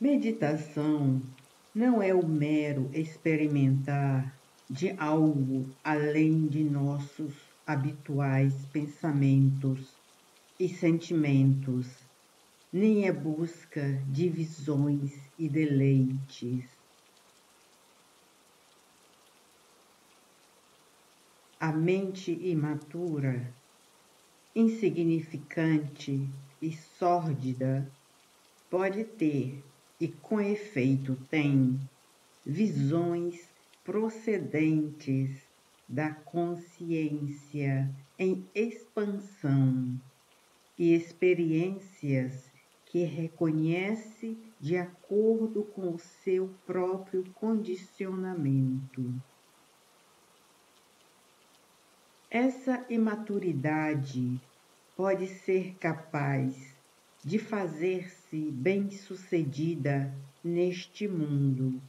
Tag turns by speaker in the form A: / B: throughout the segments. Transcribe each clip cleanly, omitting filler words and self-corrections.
A: Meditação não é o mero experimentar de algo além de nossos habituais pensamentos e sentimentos, nem é busca de visões e deleites. A mente imatura, insignificante e sórdida pode ter, e com efeito tem, visões procedentes da consciência em expansão e experiências que reconhece de acordo com o seu próprio condicionamento. Essa imaturidade pode ser capaz de fazer-se bem-sucedida neste mundo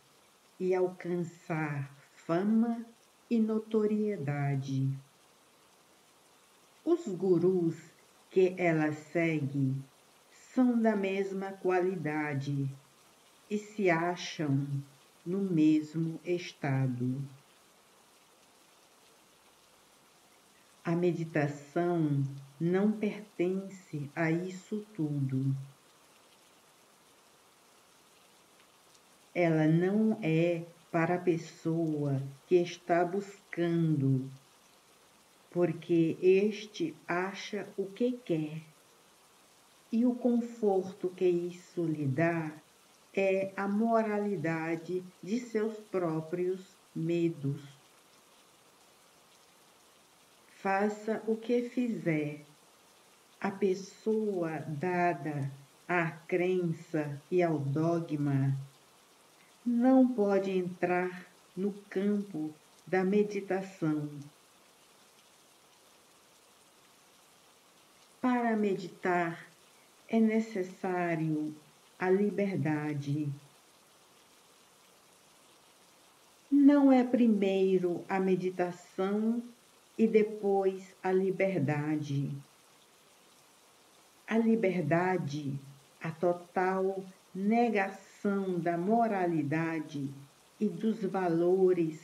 A: e alcançar fama e notoriedade. Os gurus que ela segue são da mesma qualidade e se acham no mesmo estado. A meditação não pertence a isso tudo. Ela não é para a pessoa que está buscando, porque este acha o que quer, e o conforto que isso lhe dá é a moralidade de seus próprios medos. Faça o que fizer, a pessoa dada à crença e ao dogma não pode entrar no campo da meditação. Para meditar é necessário a liberdade. Não é primeiro a meditação e depois a liberdade. A liberdade, a total negação da moralidade e dos valores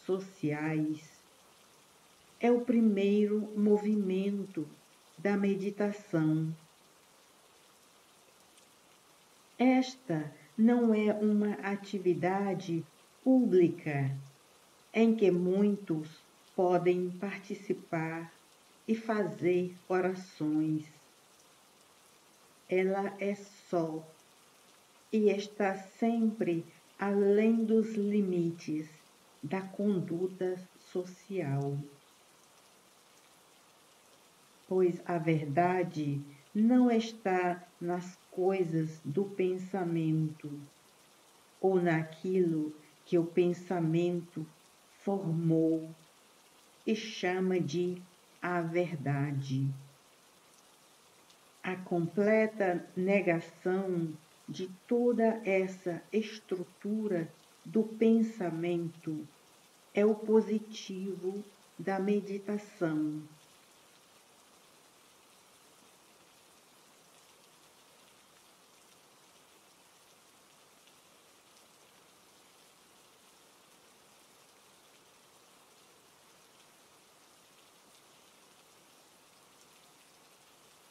A: sociais, é o primeiro movimento da meditação. Esta não é uma atividade pública em que muitos podem participar e fazer orações. Ela é só e está sempre além dos limites da conduta social. Pois a verdade não está nas coisas do pensamento ou naquilo que o pensamento formou e chama de a verdade. A completa negação de toda essa estrutura do pensamento é o positivo da meditação.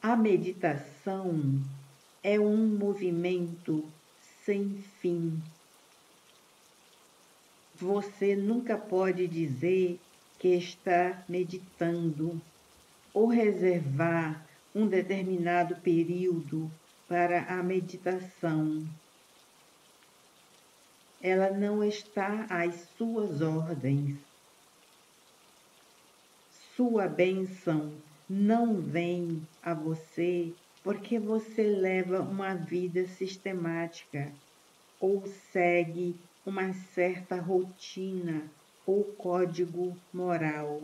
A: A meditação é um movimento sem fim. Você nunca pode dizer que está meditando ou reservar um determinado período para a meditação. Ela não está às suas ordens. Sua bênção não vem a você porque você leva uma vida sistemática ou segue uma certa rotina ou código moral.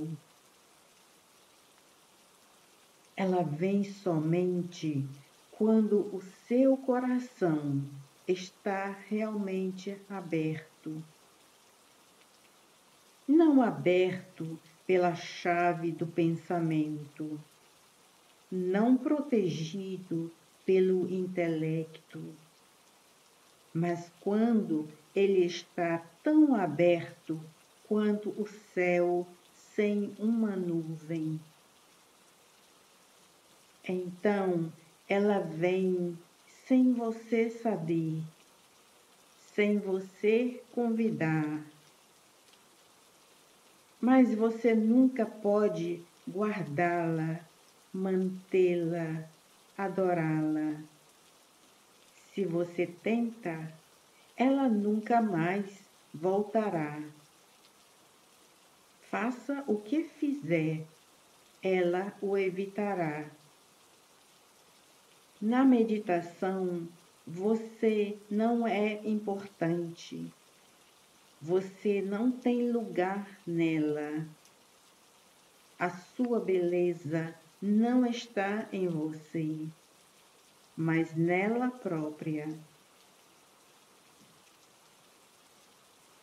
A: Ela vem somente quando o seu coração está realmente aberto. Não aberto pela chave do pensamento, não protegido pelo intelecto, mas quando ele está tão aberto quanto o céu sem uma nuvem, então ela vem sem você saber, sem você convidar, mas você nunca pode guardá-la, mantê-la, adorá-la. Se você tenta, ela nunca mais voltará. Faça o que fizer, ela o evitará. Na meditação, você não é importante. Você não tem lugar nela. A sua beleza não está em você, mas nela própria.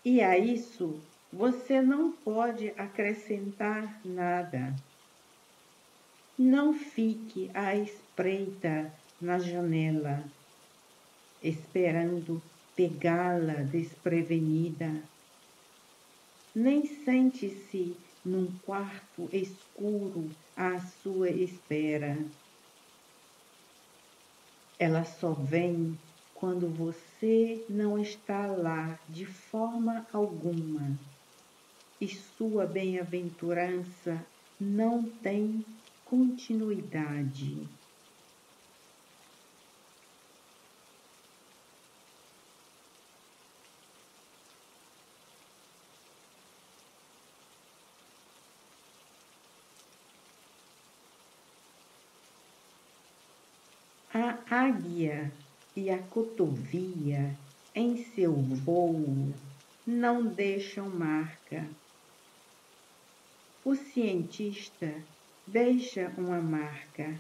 A: E a isso você não pode acrescentar nada. Não fique à espreita na janela, esperando pegá-la desprevenida. Nem sente-se num quarto escuro à sua espera. Ela só vem quando você não está lá de forma alguma, e sua bem-aventurança não tem continuidade. A águia e a cotovia em seu vôo não deixam marca. O cientista deixa uma marca,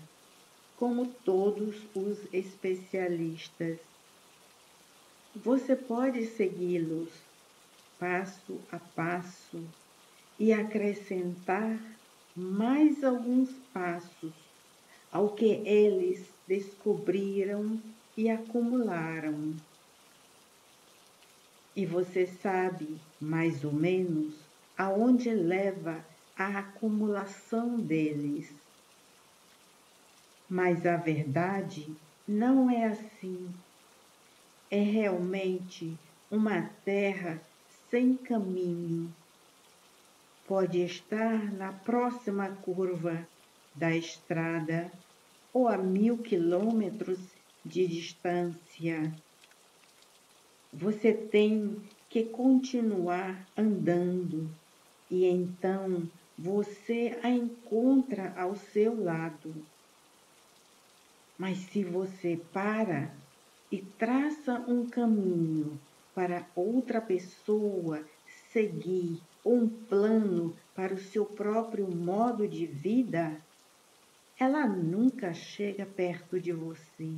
A: como todos os especialistas. Você pode segui-los passo a passo e acrescentar mais alguns passos ao que eles descobriram e acumularam. E você sabe, mais ou menos, aonde leva a acumulação deles. Mas a verdade não é assim. É realmente uma terra sem caminho. Pode estar na próxima curva da estrada ou a 1000 quilômetros de distância. Você tem que continuar andando e então você a encontra ao seu lado. Mas se você para e traça um caminho para outra pessoa seguir, ou um plano para o seu próprio modo de vida, ela nunca chega perto de você.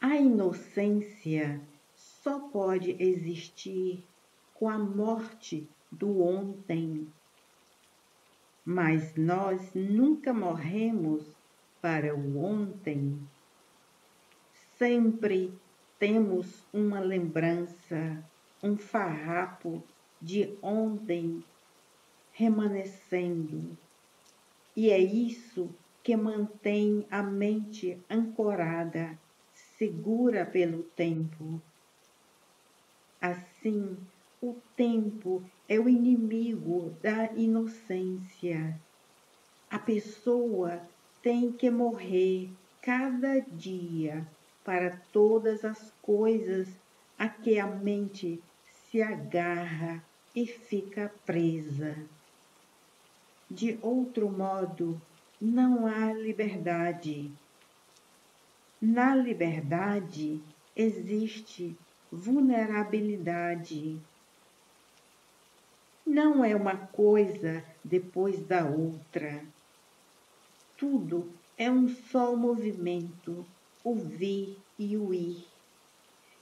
A: A inocência só pode existir com a morte do ontem. Mas nós nunca morremos para o ontem. Sempre temos uma lembrança, um farrapo de ontem remanescendo. E é isso que mantém a mente ancorada, segura pelo tempo. Assim, o tempo é o inimigo da inocência. A pessoa tem que morrer cada dia para todas as coisas a que a mente se agarra e fica presa. De outro modo, não há liberdade. Na liberdade existe vulnerabilidade. Não é uma coisa depois da outra. Tudo é um só movimento, o vir e o ir.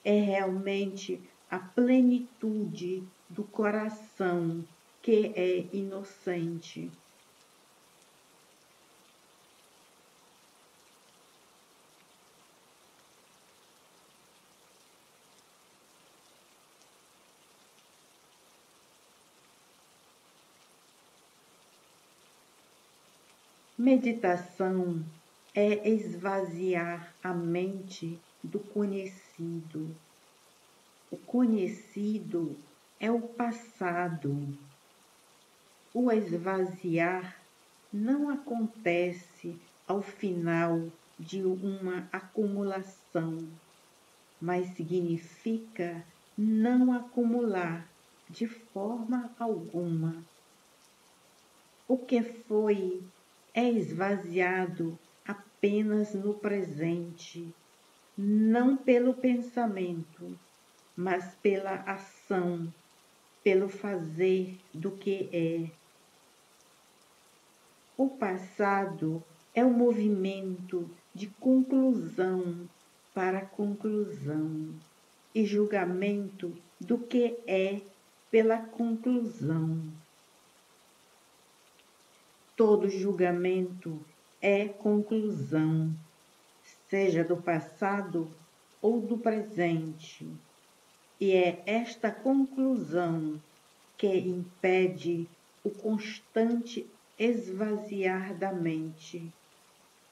A: é realmente a plenitude do coração que é inocente. Meditação é esvaziar a mente do conhecido. O conhecido é o passado. O esvaziar não acontece ao final de uma acumulação, mas significa não acumular de forma alguma. O que foi é esvaziado apenas no presente, não pelo pensamento, mas pela ação, pelo fazer do que é. O passado é o movimento de conclusão para conclusão e julgamento do que é pela conclusão. Todo julgamento é conclusão, seja do passado ou do presente, e é esta conclusão que impede o constante esvaziar da mente,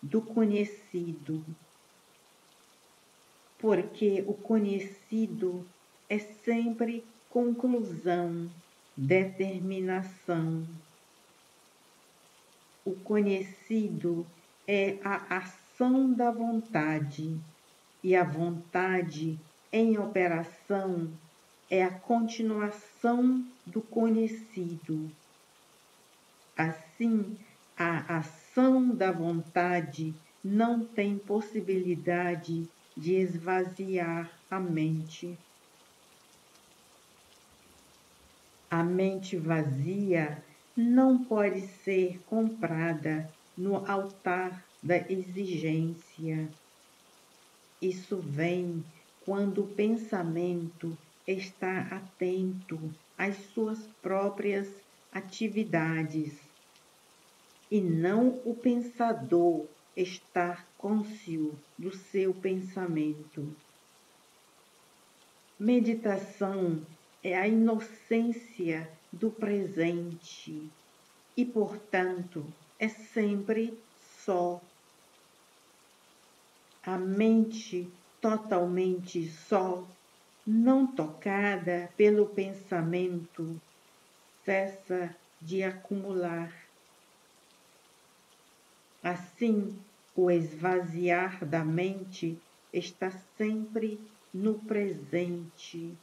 A: do conhecido, porque o conhecido é sempre conclusão, determinação. O conhecido é a ação da vontade, e a vontade em operação é a continuação do conhecido. Assim, a ação da vontade não tem possibilidade de esvaziar a mente. A mente vazia não pode ser comprada no altar da exigência. Isso vem quando o pensamento está atento às suas próprias atividades e não o pensador estar cônscio do seu pensamento. Meditação é a inocência do presente e, portanto, é sempre só. A mente totalmente só, não tocada pelo pensamento, cessa de acumular. Assim, o esvaziar da mente está sempre no presente.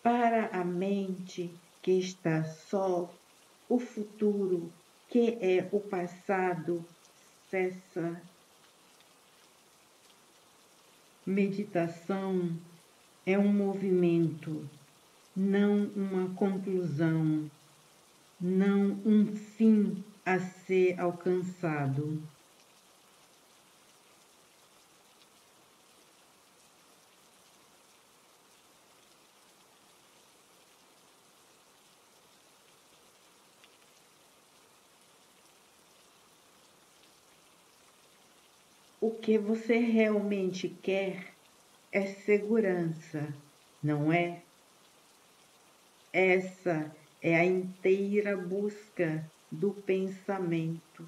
A: Para a mente que está só, o futuro, que é o passado, cessa. Meditação é um movimento, não uma conclusão, não um fim a ser alcançado. O que você realmente quer é segurança, não é? Essa é a inteira busca do pensamento.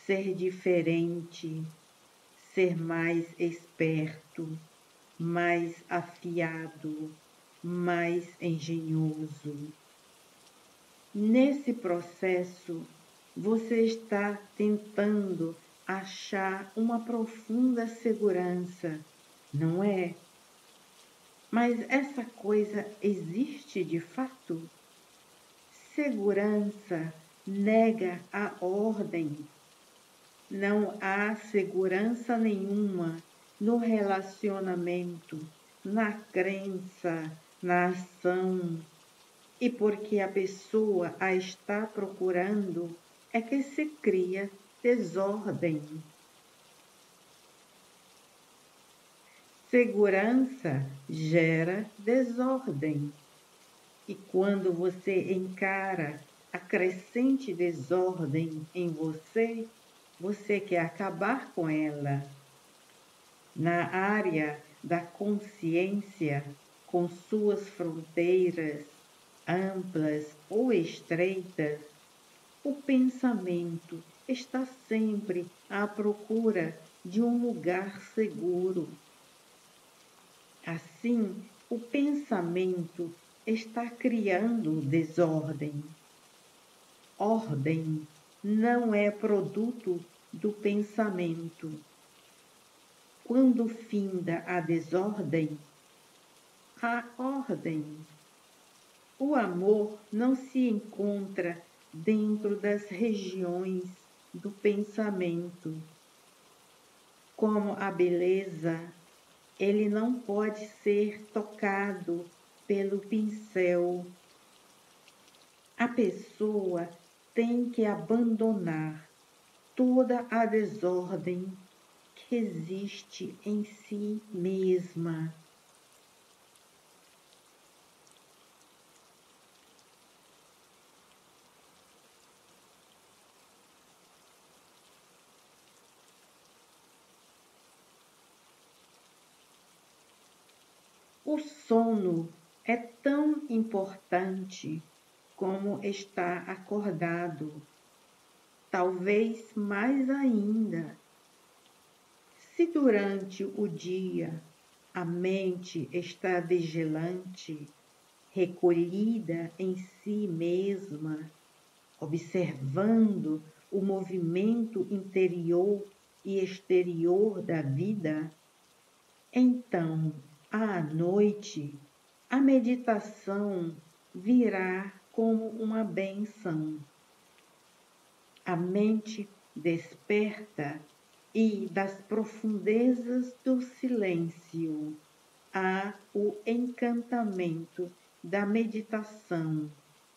A: Ser diferente, ser mais esperto, mais afiado, mais engenhoso. Nesse processo, você está tentando achar uma profunda segurança, não é? Mas essa coisa existe de fato? Segurança nega a ordem. Não há segurança nenhuma no relacionamento, na crença, na ação. E porque a pessoa a está procurando, é que se cria desordem. segurança gera desordem. E quando você encara a crescente desordem em você, você quer acabar com ela. Na área da consciência, com suas fronteiras amplas ou estreitas, o pensamento está sempre à procura de um lugar seguro. Assim, o pensamento está criando desordem. Ordem não é produto do pensamento. Quando finda a desordem, há ordem. O amor não se encontra dentro das regiões do pensamento. Como a beleza, ele não pode ser tocado pelo pincel. A pessoa tem que abandonar toda a desordem que existe em si mesma. O sono é tão importante como estar acordado, talvez mais ainda. Se durante o dia a mente está vigilante, recolhida em si mesma, observando o movimento interior e exterior da vida, então, à noite, a meditação virá como uma bênção. A mente desperta e das profundezas do silêncio há o encantamento da meditação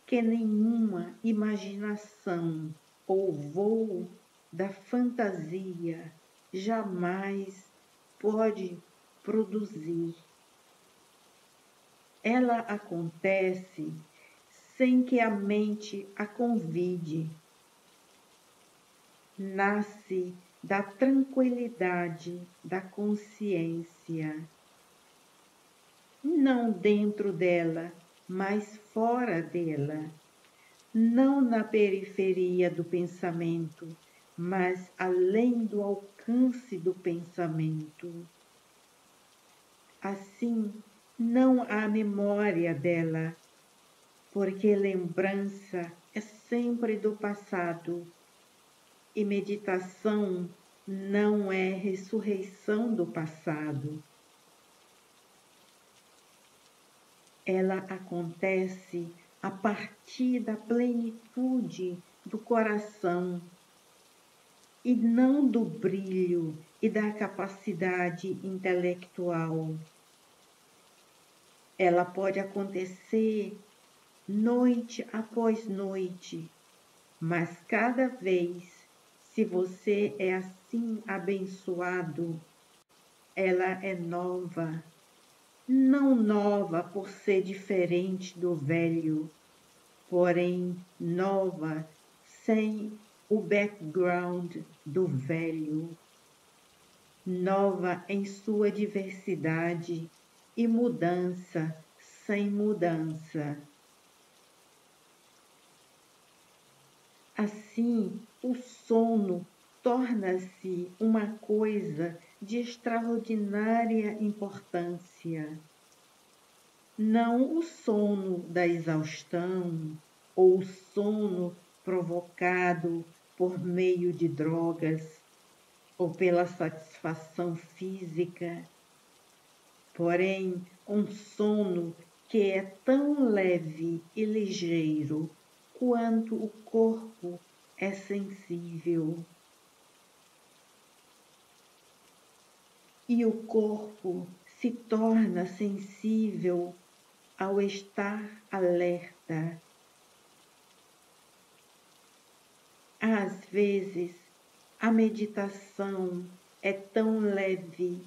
A: que nenhuma imaginação ou voo da fantasia jamais pode produzir. Ela acontece sem que a mente a convide. Nasce da tranquilidade da consciência, não dentro dela, mas fora dela, não na periferia do pensamento, mas além do alcance do pensamento. Assim, não há memória dela, porque lembrança é sempre do passado. E meditação não é ressurreição do passado. Ela acontece a partir da plenitude do coração e não do brilho e da capacidade intelectual. Ela pode acontecer noite após noite, mas cada vez, se você é assim abençoado, ela é nova. Não nova por ser diferente do velho, porém nova sem o background do velho. Nova em sua diversidade e mudança sem mudança. Assim, o sono torna-se uma coisa de extraordinária importância. Não o sono da exaustão ou o sono provocado por meio de drogas ou pela satisfação física, porém um sono que é tão leve e ligeiro quanto o corpo é sensível. E o corpo se torna sensível ao estar alerta. Às vezes, a meditação é tão leve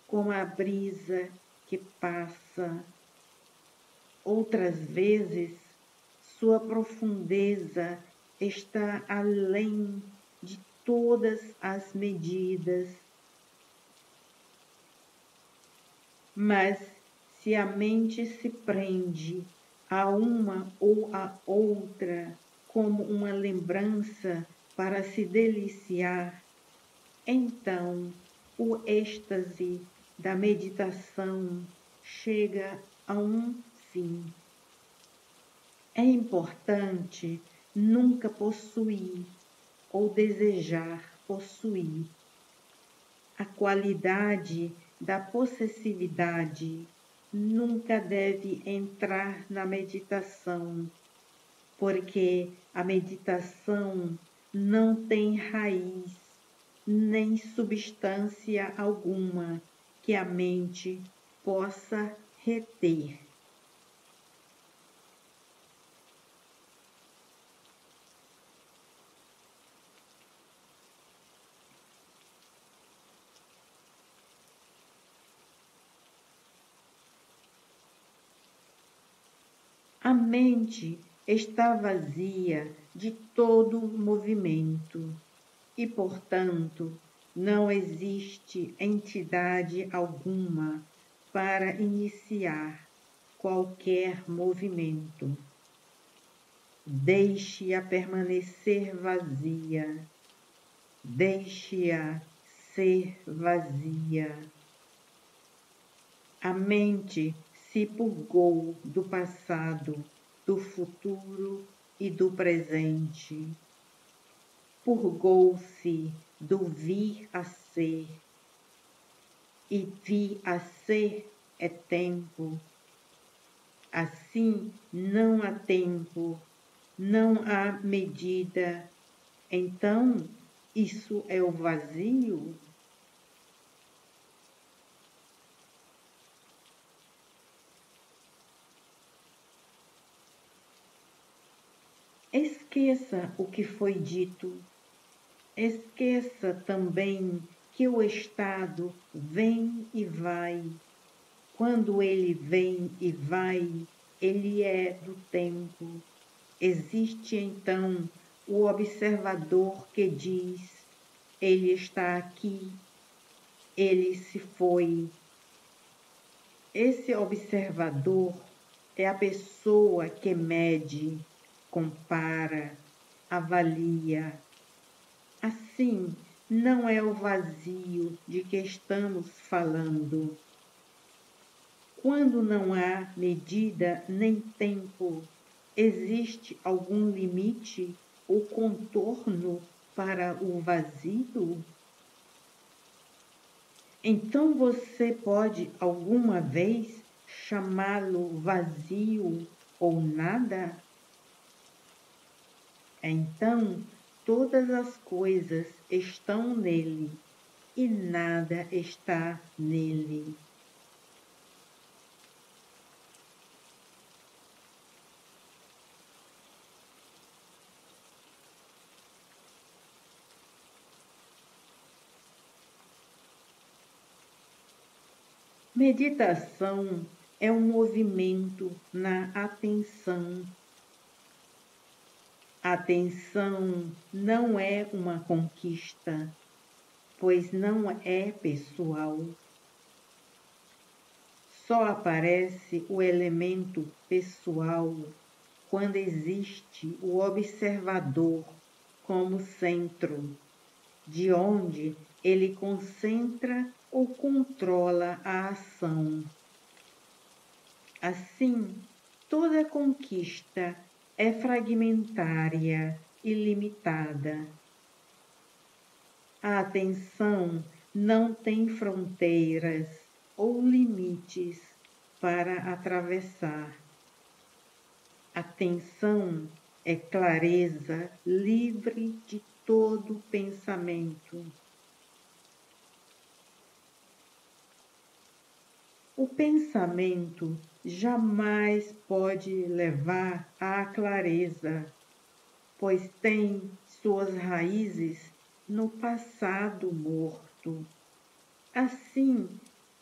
A: como a brisa que passa. Outras vezes, sua profundeza está além de todas as medidas. Mas se a mente se prende a uma ou a outra como uma lembrança para se deliciar, então o êxtase da meditação chega a um fim. É importante nunca possuir ou desejar possuir. A qualidade da possessividade nunca deve entrar na meditação, porque a meditação não tem raiz nem substância alguma que a mente possa reter. A mente está vazia de todo movimento e, portanto, não existe entidade alguma para iniciar qualquer movimento. Deixe-a permanecer vazia, deixe-a ser vazia. A mente se purgou do passado, do futuro e do presente. Purgou-se do vir a ser. E vir a ser é tempo. Assim não há tempo, não há medida. Então, isso é o vazio? Esqueça o que foi dito. Esqueça também que o estado vem e vai. Quando ele vem e vai, ele é do tempo. Existe então o observador que diz: ele está aqui, ele se foi. Esse observador é a pessoa que mede, compara, avalia. Assim, não é o vazio de que estamos falando. Quando não há medida nem tempo, existe algum limite ou contorno para o vazio? Então você pode alguma vez chamá-lo vazio ou nada? Então, todas as coisas estão nele e nada está nele. Meditação é um movimento na atenção. A atenção não é uma conquista, pois não é pessoal. Só aparece o elemento pessoal quando existe o observador como centro, de onde ele concentra ou controla a ação. Assim, toda conquista é fragmentária e limitada. A atenção não tem fronteiras ou limites para atravessar. Atenção é clareza livre de todo pensamento. O pensamento jamais pode levar à clareza, pois tem suas raízes no passado morto. Assim,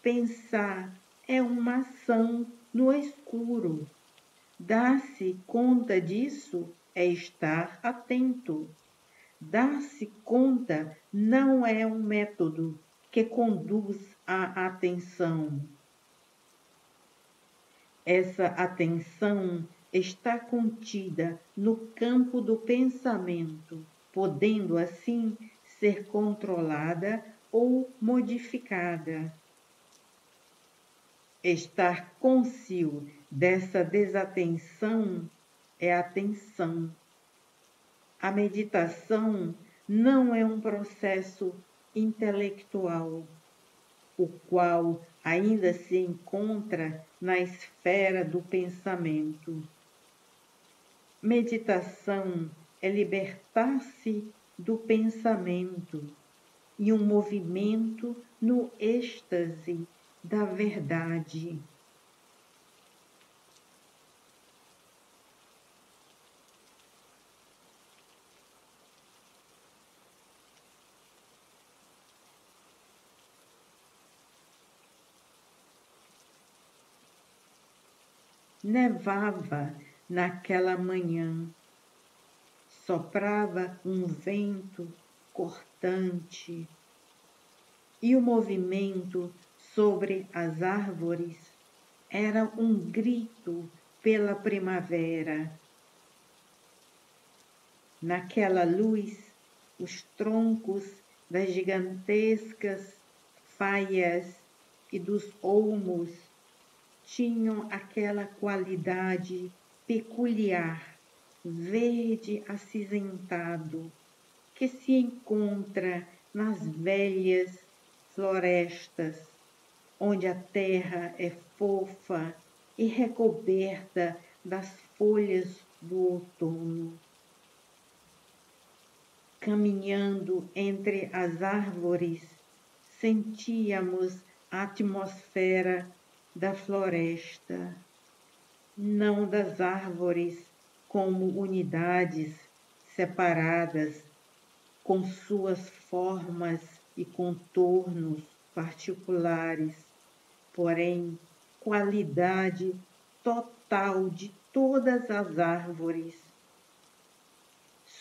A: pensar é uma ação no escuro. Dar-se conta disso é estar atento. Dar-se conta não é um método que conduz à atenção. Essa atenção está contida no campo do pensamento, podendo assim ser controlada ou modificada. Estar cônscio dessa desatenção é atenção. A meditação não é um processo intelectual, o qual ainda se encontra na esfera do pensamento. Meditação é libertar-se do pensamento e um movimento no êxtase da verdade. Nevava naquela manhã, soprava um vento cortante e o movimento sobre as árvores era um grito pela primavera. Naquela luz, os troncos das gigantescas faias e dos olmos tinham aquela qualidade peculiar, verde acinzentado, que se encontra nas velhas florestas, onde a terra é fofa e recoberta das folhas do outono. Caminhando entre as árvores, sentíamos a atmosfera da floresta, não das árvores como unidades separadas, com suas formas e contornos particulares, porém, qualidade total de todas as árvores.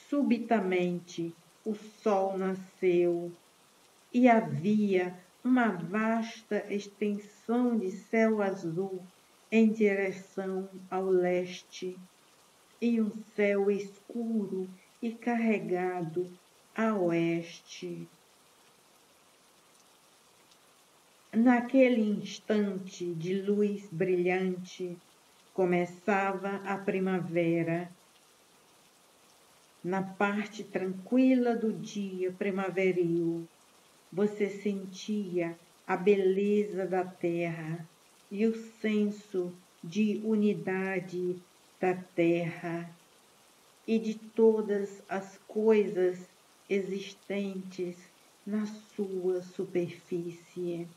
A: Subitamente, o sol nasceu e havia uma vasta extensão de céu azul em direção ao leste e um céu escuro e carregado a oeste. Naquele instante de luz brilhante, começava a primavera. Na parte tranquila do dia primaveril, você sentia a beleza da terra e o senso de unidade da terra e de todas as coisas existentes na sua superfície.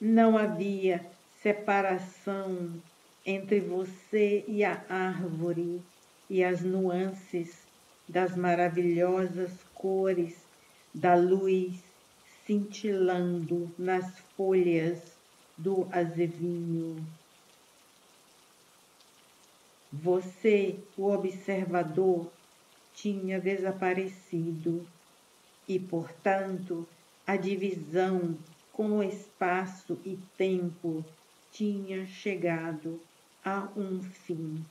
A: Não havia separação entre você e a árvore e as nuances das maravilhosas cores da luz cintilando nas folhas do azevinho. Você, o observador, tinha desaparecido e, portanto, a divisão com o espaço e tempo tinha chegado a um fim.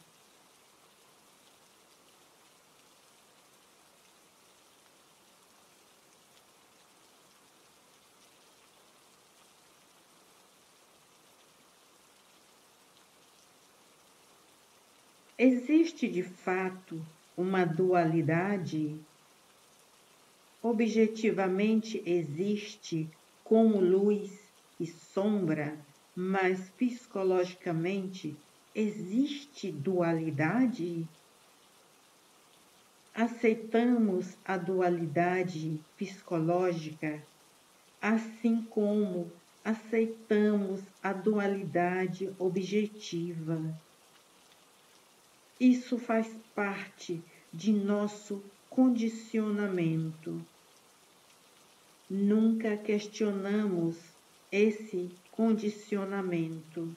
A: Existe de fato uma dualidade? Objetivamente existe como luz e sombra, mas psicologicamente existe dualidade? Aceitamos a dualidade psicológica, assim como aceitamos a dualidade objetiva. Isso faz parte de nosso condicionamento. nunca questionamos esse condicionamento.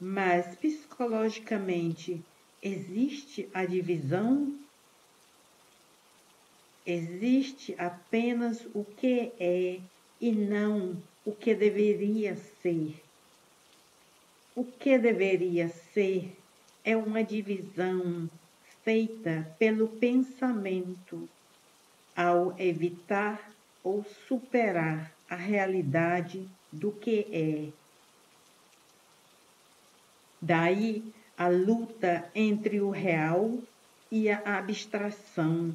A: Mas psicologicamente existe a divisão? Existe apenas o que é e não o que deveria ser. O que deveria ser é uma divisão feita pelo pensamento ao evitar ou superar a realidade do que é. Daí a luta entre o real e a abstração.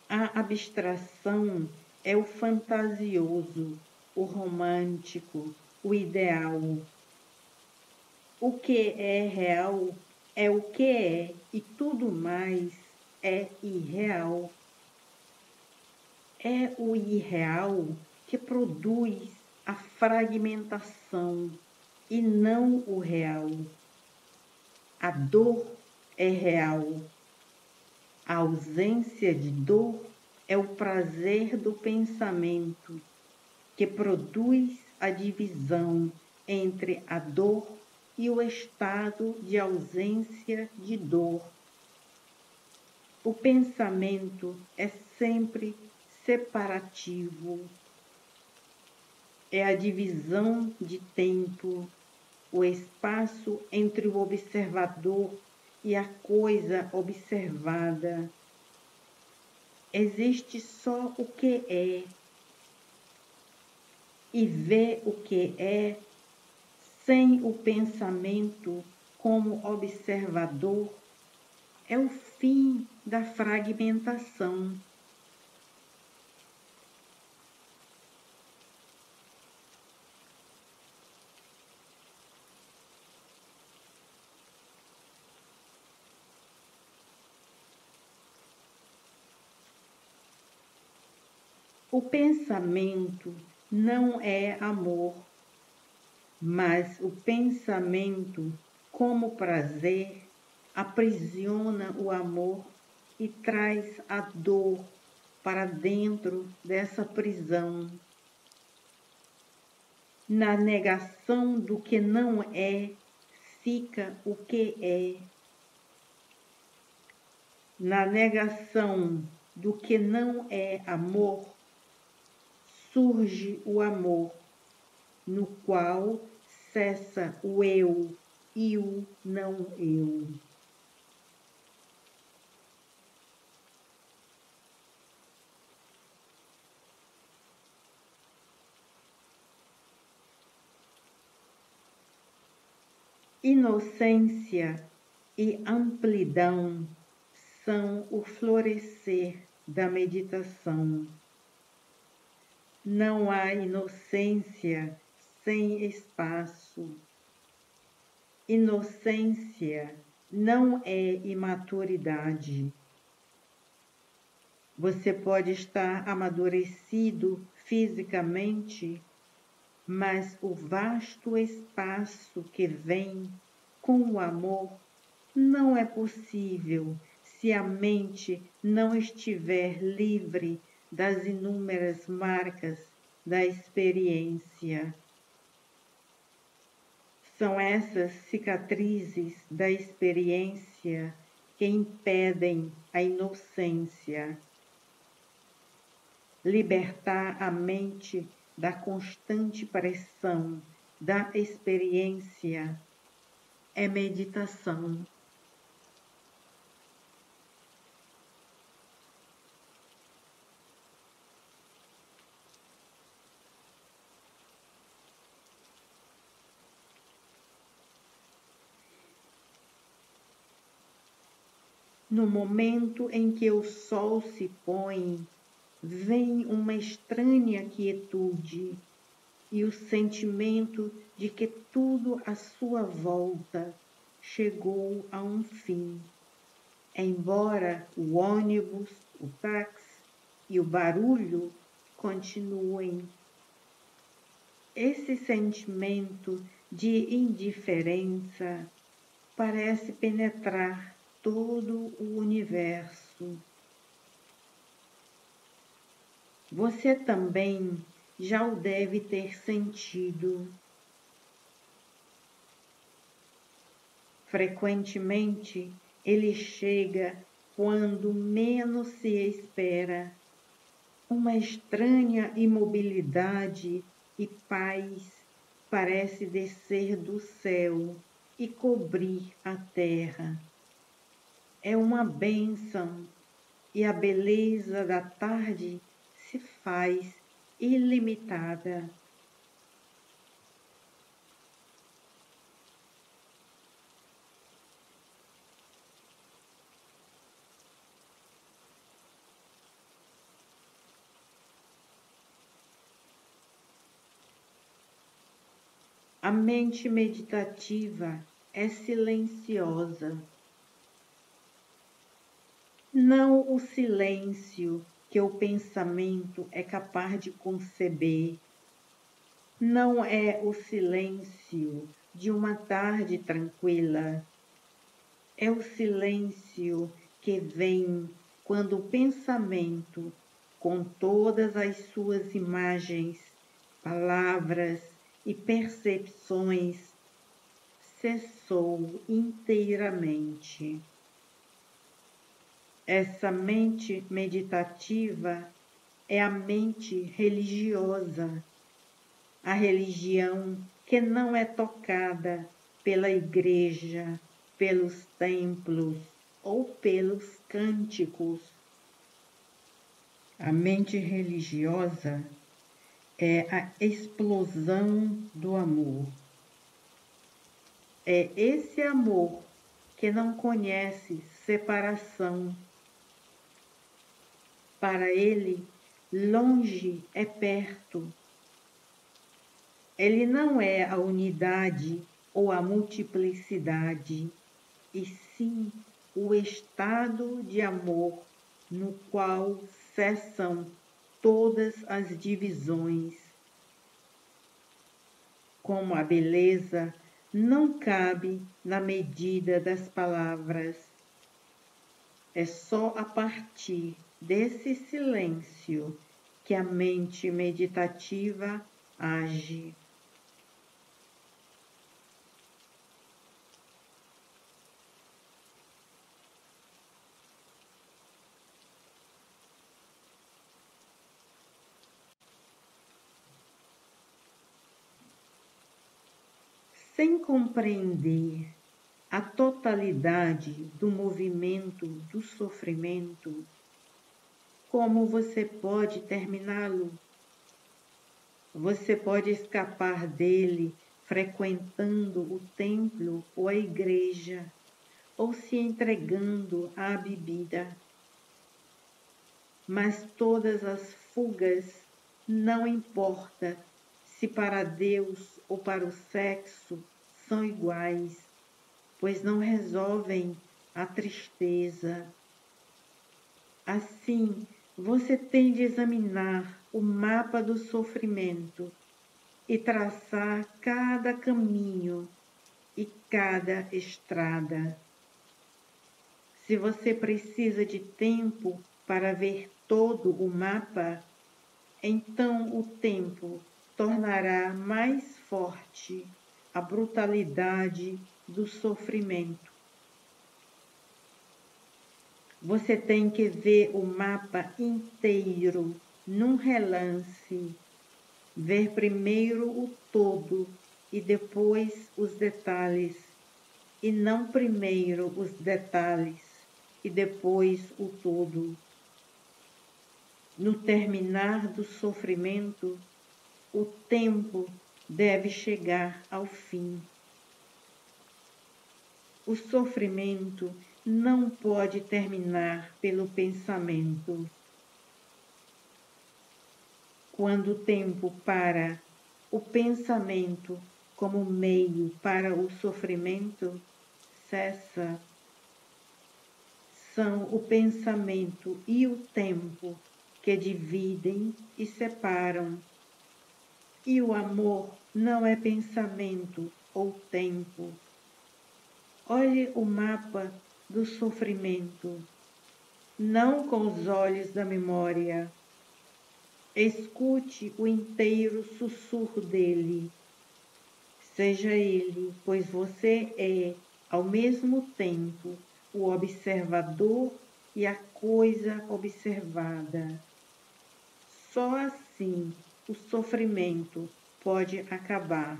A: A abstração é o fantasioso, o romântico, o ideal. O que é real é o que é e tudo mais é irreal. É o irreal que produz a fragmentação e não o real. A dor é real. A ausência de dor é o prazer do pensamento que produz a divisão entre a dor e o estado de ausência de dor. O pensamento é sempre separativo. É a divisão de tempo, o espaço entre o observador e a coisa observada. Existe só o que é. E ver o que é sem o pensamento como observador é o fim da fragmentação. O pensamento não é amor, mas o pensamento, como prazer, aprisiona o amor e traz a dor para dentro dessa prisão. Na negação do que não é, fica o que é. Na negação do que não é amor, surge o amor, no qual cessa o eu e o não eu. Inocência e amplidão são o florescer da meditação. Não há inocência sem espaço. Inocência não é imaturidade. Você pode estar amadurecido fisicamente, mas o vasto espaço que vem com o amor não é possível se a mente não estiver livre das inúmeras marcas da experiência. São essas cicatrizes da experiência que impedem a inocência. Libertar a mente da constante pressão da experiência é meditação. No momento em que o sol se põe, vem uma estranha quietude e o sentimento de que tudo à sua volta chegou a um fim. Embora o ônibus, o táxi e o barulho continuem. Esse sentimento de indiferença parece penetrar todo o universo. Você também já o deve ter sentido. Frequentemente, ele chega quando menos se espera. Uma estranha imobilidade e paz parece descer do céu e cobrir a terra. É uma bênção e a beleza da tarde se faz ilimitada. A mente meditativa é silenciosa. Não o silêncio que o pensamento é capaz de conceber. Não é o silêncio de uma tarde tranquila. É o silêncio que vem quando o pensamento, com todas as suas imagens, palavras e percepções, cessou inteiramente. Essa mente meditativa é a mente religiosa, a religião que não é tocada pela igreja, pelos templos ou pelos cânticos. A mente religiosa é a explosão do amor. É esse amor que não conhece separação. Para ele, longe é perto. Ele não é a unidade ou a multiplicidade, e sim o estado de amor no qual cessam todas as divisões. Como a beleza não cabe na medida das palavras, é só a partir desse silêncio que a mente meditativa age. Sem compreender a totalidade do movimento do sofrimento, como você pode terminá-lo? Você pode escapar dele frequentando o templo ou a igreja, ou se entregando à bebida. Mas todas as fugas, não importa se para Deus ou para o sexo, são iguais, pois não resolvem a tristeza. Assim, você tem de examinar o mapa do sofrimento e traçar cada caminho e cada estrada. Se você precisa de tempo para ver todo o mapa, então o tempo tornará mais forte a brutalidade do sofrimento. Você tem que ver o mapa inteiro, num relance, ver primeiro o todo e depois os detalhes, e não primeiro os detalhes e depois o todo. No terminar do sofrimento, o tempo deve chegar ao fim. O sofrimento não pode terminar pelo pensamento. Quando o tempo para, o pensamento como meio para o sofrimento cessa. São o pensamento e o tempo que dividem e separam. E o amor não é pensamento ou tempo. Olhe o mapa do sofrimento, não com os olhos da memória. Escute o inteiro sussurro dele. Seja ele, pois você é, ao mesmo tempo, o observador e a coisa observada. Só assim o sofrimento pode acabar.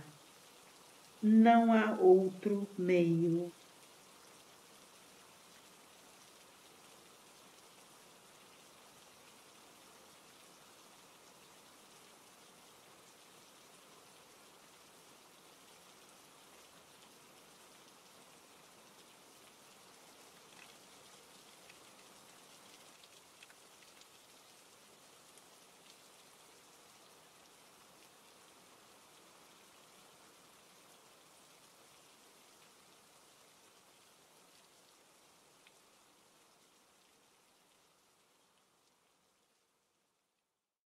A: Não há outro meio.